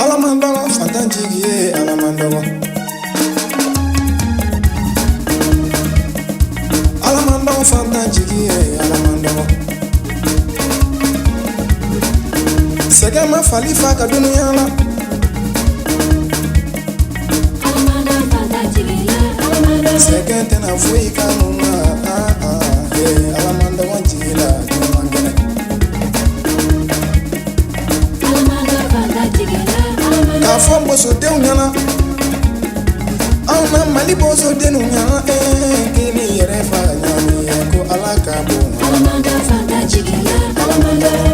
Alamandogo, Fantanjigi, Alamandogo. Alamandogo, Fantanjigi, Alamandogo. Segama Falifa Kaduniala. Alamandogo, Fantanjigi, Alamandogo. Segentena Fuika Nuna, Alamandogo Jila, Jumangene. Alamandogo, Fantanjigi, Alamandogo. Kafombo so deunana. Auna malibo so denunyana, kini yerefa nyami ko alakabo. Alamandogo, Fantanjigi, Alamandogo.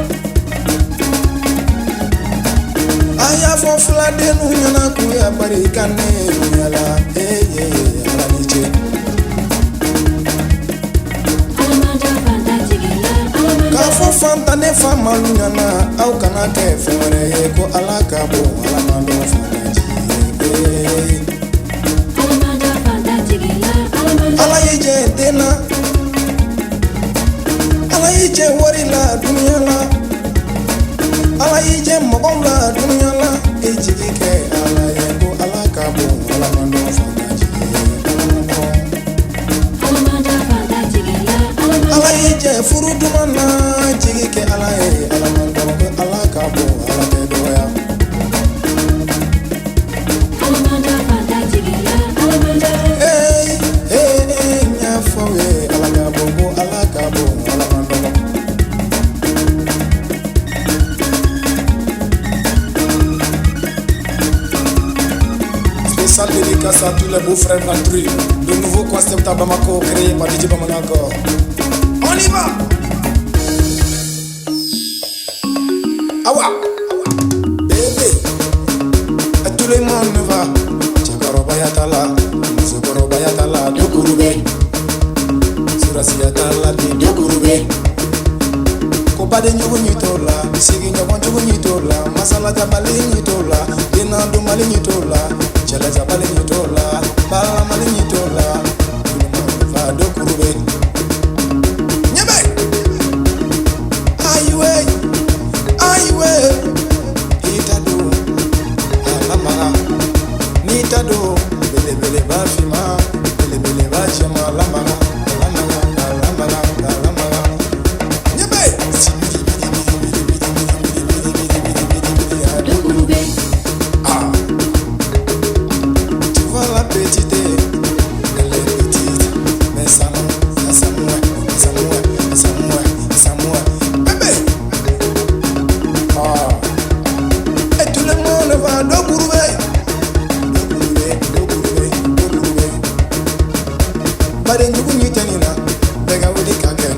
Aya fo fla denunyana ku ya barikane nyala, alaniche. Alamandogo, Fantanjigi, Alamandogo. Kafo fantane fa malunyana, au kana ke femere ko alakabo. Alamandogo Fantanjigi. Alamandogo, Fantanjigi, Alamandogo. Alayeje dena, alayeje warila dunyala, alayeje mogola dunyala, ejike alayego alakabo. Alamandogo Fantanjigi, Alamandogo, Fantanjigi, Alamandogo. alayeje furudumana, jike alaye alamandogo alakabo alakedoya. Alamandogo, Fantanjigi, Alamandogo. Nyafowe alakabo alamandogo. Spécial dédicace à tous les beaux frères d'Altrui. Le nouveau concept à Bamako créé par DJ Bamanako. On y va! Awa! Bébé! À tout le monde va. Tchekoro Bayatala, Muzokoro Bayatala, Dokurube. Surasiyatala, Dokurube. Kopade Nyugu Nyitola, Sigi Nyobon Chugu Nyitola, Masala Jabali Nyitola, Dinando Mali Nyitola, Chala Jabali Nyitola, Bala Mali Nyitola, Va Dokurube. Nyebe! Aiwe, Itado, Alamara, Nitado, Bele Bafima, Bele Bachama, Lamara, Lamara. Nyebe! Dokurube. Ah! Tu vois la petite, elle est petite, mais ça mouait. Bébé! Ah! Et tout le monde va Dokurube. Bade njugu nyitenina, bega wuli kake.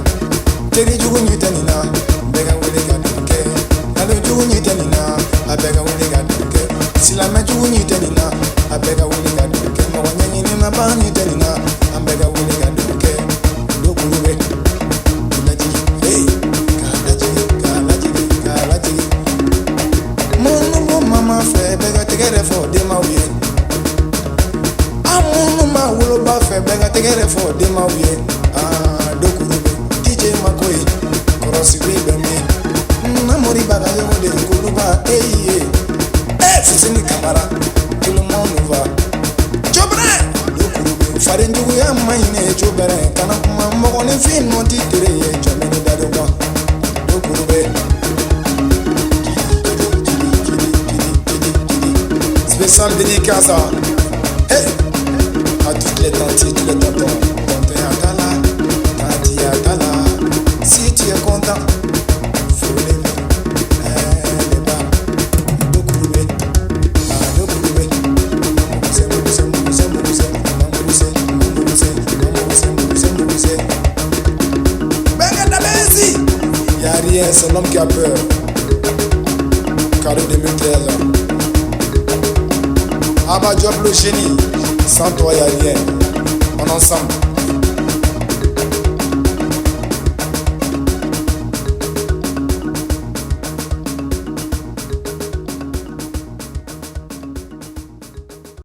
Teri njugu nyitenina, bega wuli kake. Nalo njugu nyitenina, abega wuli kake. Silame njugu nyitenina, abega wuli kake. Mwanyanyi nina ba nyitenina, abega wuli kake. Dokurube, kalaji, hey, kalaji. Munu mama fe, bega tegere fo de mauye. Amunu ma wulo ba fe bega tegere fo de mauye. Dokurube DJ Makoy Korosi bebe me Namori baga yo de kuluba Fusini kamara tout le monde va Jobre Dokurube farenju ya maine jobere kana kuma mogo ne fin no titere ye jomeni dado kwa Dokurube spécial dédicace à toutes les tantes, tous les tontons. Tonton Atala, Tanti Atala. Si tu es content, faut lever les bas. Dokurube, Dokurube. Mousé. Benga Dabezi. Y'a rien, c'est l'homme qui a peur. Cadeau 2013. Abba Job le génie. Sans toi y'a rien. On ensemble.